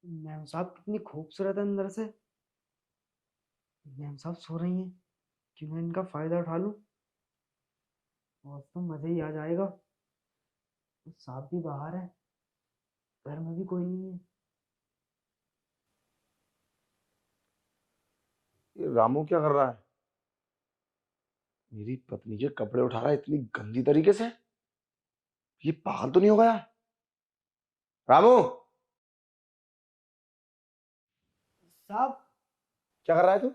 Ma'am साहब कितनी खूबसूरत है अंदर से। मैम साहब सो रही हैं। क्यों मैं इनका फायदा उठा लूं। और तो मजा ही आ जाएगा। तो साहब भी बाहर है। घर में भी कोई नहीं है। ये रामू क्या कर रहा है? मेरी पत्नी के कपड़े उठा रहा है इतनी गंदी तरीके से। ये पागल तो नहीं हो गया? रामू, साहब, क्या कर रहा है तू?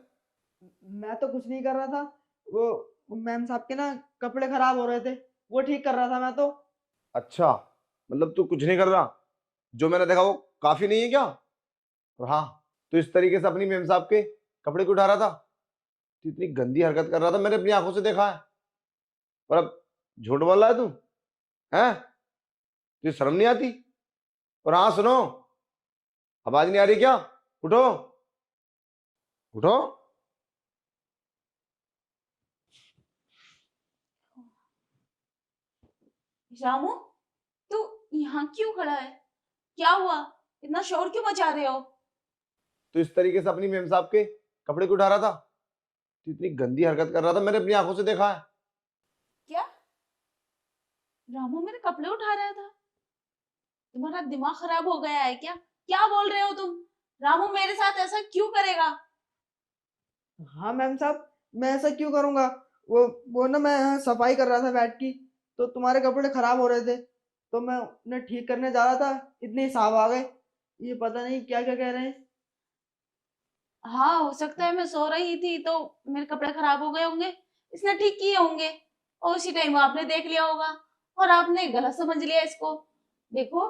मैं तो कुछ नहीं कर रहा था। वो मैम साहब के ना कपड़े खराब हो रहे थे। वो ठीक कर रहा था मैं तो। अच्छा, मतलब तू कुछ नहीं कर रहा? जो मैंने देखा वो काफी नहीं है क्या? और हाँ, तू इस तरीके से अपनी मेम साहब के कपड़े क्यों उठा रहा था? तू इतनी गंदी हरकत कर रहा था, मैंने अपनी आंखों से देखा है। और अब झूठ बोल रहा है तू? हैं? तुझे शर्म नहीं आती? और हाँ सुनो, आवाज नहीं आ रही क्या? उठो, उठो। रामू, तू यहाँ क्यों खड़ा है? क्या हुआ? इतना शोर क्यों मचा रहे हो? तू इस तरीके से अपनी मेम साहब के कपड़े क्यों उठा रहा था? तू इतनी गंदी हरकत कर रहा था, मैंने अपनी आंखों से देखा है। क्या? रामू मेरे कपड़े उठा रहा था? तुम्हारा दिमाग खराब हो गया है क्या? क्या बोल रहे हो तुम? रामू मेरे साथ ऐसा क्यों करेगा? हाँ मैम साहब, मैं ऐसा क्यों करूंगा। वो ना मैं यहाँ सफाई कर रहा था बैठ की। तो तुम्हारे कपड़े खराब हो रहे थे। तो मैं उन्हें ठीक करने जा रहा था। इतने ही साहब आ गए। ये पता नहीं क्या क्या कह रहे हैं। हाँ, हो सकता है मैं सो रही थी तो मेरे कपड़े खराब हो गए होंगे। इसने ठीक किए होंगे और उसी टाइम आपने देख लिया होगा और आपने गलत समझ लिया इसको। देखो,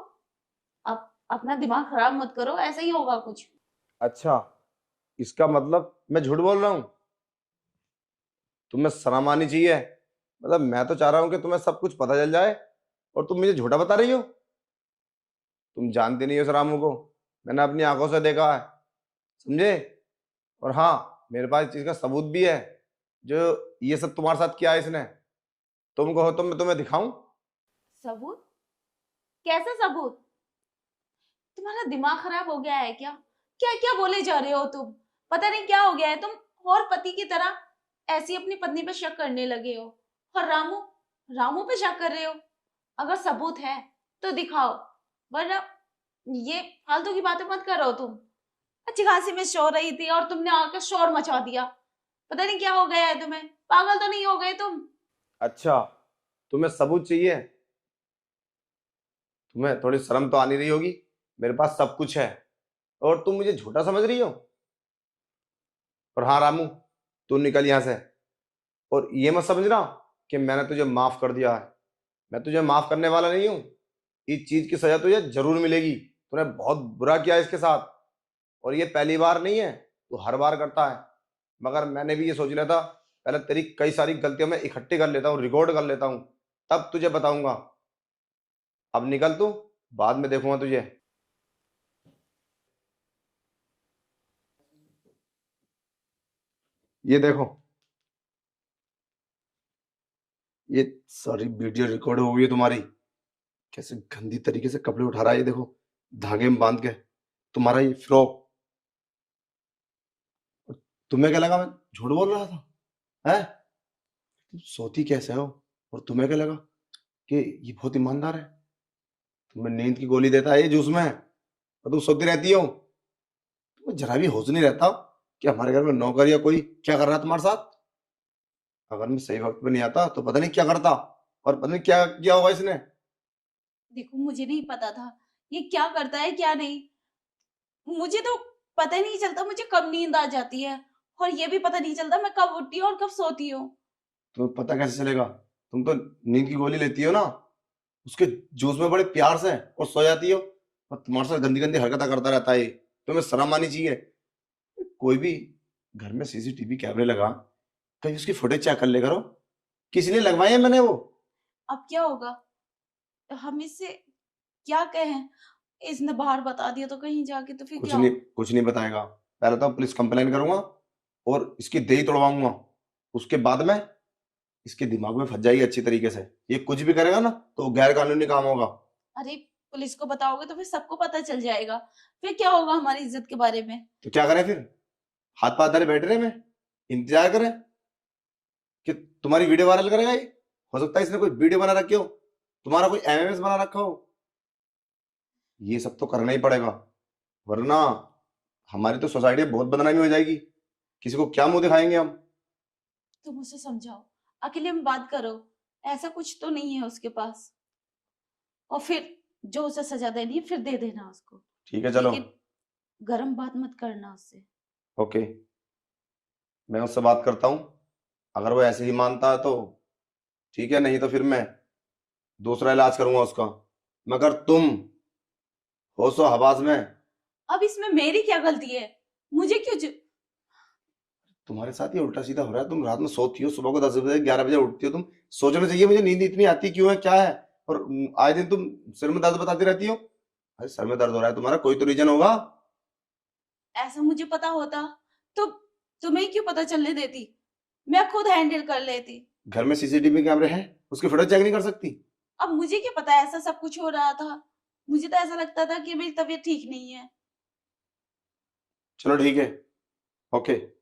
आप अपना दिमाग खराब मत करो, ऐसा ही होगा कुछ। अच्छा, इसका मतलब मैं झूठ बोल रहा हूँ? तुम्हें शर्म आनी चाहिए। मतलब मैं तो चाह रहा हूँ कि तुम्हें सब कुछ पता चल जाए, और तुम मुझे झूठा बता रही हो। तुम जानते नहीं हो इस रामू को। मैंने अपनी आंखों से देखा है, समझे? और हाँ, मेरे पास इस चीज का सबूत भी है। जो ये सब तुम्हारे साथ किया है इसने। तुम कहो तो मैं तुम्हें दिखाऊं? सबूत? कैसा सबूत? तुम्हारा दिमाग खराब हो गया है क्या? क्या क्या बोले जा रहे हो तुम? पता नहीं क्या हो गया है, तुम और पति की तरह ऐसी अपनी पत्नी पे शक करने लगे हो। और रामू, रामू पे शक कर रहे हो? अगर सबूत है तो दिखाओ, वरना ये फालतू की बातें मत करो तुम। अच्छी खासी मैं सो रही थी और तुमने आकर शोर मचा दिया। पता नहीं क्या हो गया है तुम्हें, पागल तो नहीं हो गए तुम? अच्छा, तुम्हें सबूत चाहिए? तुम्हें थोड़ी शर्म तो आनी रही होगी। मेरे पास सब कुछ है, और तुम मुझे झूठा समझ रही हो। और हाँ रामू, तू निकल यहाँ से। और ये मत समझना कि मैंने तुझे माफ कर दिया है। मैं तुझे माफ करने वाला नहीं हूँ। इस चीज की सजा तुझे जरूर मिलेगी। तूने बहुत बुरा किया इसके साथ, और ये पहली बार नहीं है, तू हर बार करता है। मगर मैंने भी ये सोच लिया था, पहले तेरी कई सारी गलतियां मैं इकट्ठी कर लेता हूँ, रिकॉर्ड कर लेता हूँ, तब तुझे बताऊंगा। अब निकल तू, बाद में देखूंगा तुझे। ये देखो, ये सारी वीडियो रिकॉर्ड हो गई है तुम्हारी। कैसे गंदी तरीके से कपड़े उठा रहा है, ये देखो, धागे में बांध के। तुम्हारा ये फ्रॉक। तुम्हें क्या लगा मैं झूठ बोल रहा था? है? तुम सोती कैसे हो? और तुम्हें क्या लगा कि ये बहुत ईमानदार है? तुम्हें नींद की गोली देता है ये जूस में, और तुम सोती रहती हो। तुम्हें जरा भी होश नहीं रहता कि हमारे घर में नौकर या कोई क्या कर रहा है तुम्हारे साथ? अगर मैं सही वक्त पे नहीं आता तो पता नहीं क्या करता, और पता नहीं क्या किया होगा इसने। देखो, मुझे नहीं पता था ये क्या करता है क्या नहीं। मुझे तो पता ही नहीं चलता मुझे कब नींद आ जाती है, और ये भी पता नहीं चलता मैं कब उठती हूँ और कब सोती हूँ। तुम्हें पता कैसे चलेगा? तुम तो नींद की गोली लेती हो ना, उसके जूस में बड़े प्यार से, और सो जाती हो। और तुम्हारे साथ गंदी गंदी हरकतें करता रहता है ये। तुम्हें शर्म आनी चाहिए। कोई भी घर में सीसीटीवी कैमरे लगा, कहीं उसकी फुटेज चेक कर ले करो। किसी ने लगवाई है? मैंने वो। अब क्या होगा? हम इससे क्या कहें? इसने बाहर बता दिया तो कहीं जाके तो फिर कुछ क्या नहीं, हो? कुछ नहीं बताएगा। पहले तो पुलिस कंप्लेन करूंगा, और इसकी देही तोड़वाऊंगा। उसके बाद में इसके दिमाग में फंस जाएगी अच्छी तरीके से। ये कुछ भी करेगा ना तो गैर कानूनी काम होगा। अरे, पुलिस को बताओगे तो फिर सबको पता चल जाएगा, फिर क्या होगा हमारी इज्जत के बारे में। तो क्या करें फिर? हाथ पाथ धरे बैठ रहे मैं, इंतजार करें कि तुम्हारी वीडियो वायरल करेगा ये? हो सकता है इसने कोई वीडियो बना रखी हो, तुम्हारा कोई एमएमएस बना रखा हो। ये सब तो करना ही पड़ेगा, वरना हमारी तो सोसाइटी में बहुत बदनामी हो जाएगी। किसी को क्या मुंह दिखाएंगे हम? तुम उसे समझाओ, अकेले में बात करो, ऐसा कुछ तो नहीं है उसके पास, और फिर जो उसे सजा देनी है फिर दे देना उसको। ठीक है चलो। लेकिन गरम बात मत करना उससे। ओके, मैं उससे बात करता हूँ, अगर वो ऐसे ही मानता है तो ठीक है, नहीं तो फिर मैं दूसरा इलाज करूंगा उसका। मगर तुम होशो हवास में। अब इसमें मेरी क्या गलती है? मुझे क्यों तुम्हारे साथ ये उल्टा सीधा हो रहा है। तुम रात में सोती हो, सुबह को 10 बजे 11 बजे उठती हो। तुम सोचना चाहिए मुझे नींद इतनी आती क्यों है, क्या है। और आए दिन तुम सिर में दर्द बताती रहती हो। अरे सर में दर्द हो रहा है तुम्हारा, कोई तो रीजन होगा। ऐसा मुझे पता होता तो तुम्हें क्यों पता चलने देती, मैं खुद हैंडल कर लेती। घर में सीसीटीवी कैमरे हैं, उसकी फुटेज चेक नहीं कर सकती? अब मुझे क्या पता ऐसा सब कुछ हो रहा था, मुझे तो ऐसा लगता था कि मेरी तबीयत ठीक नहीं है। चलो ठीक है, ओके।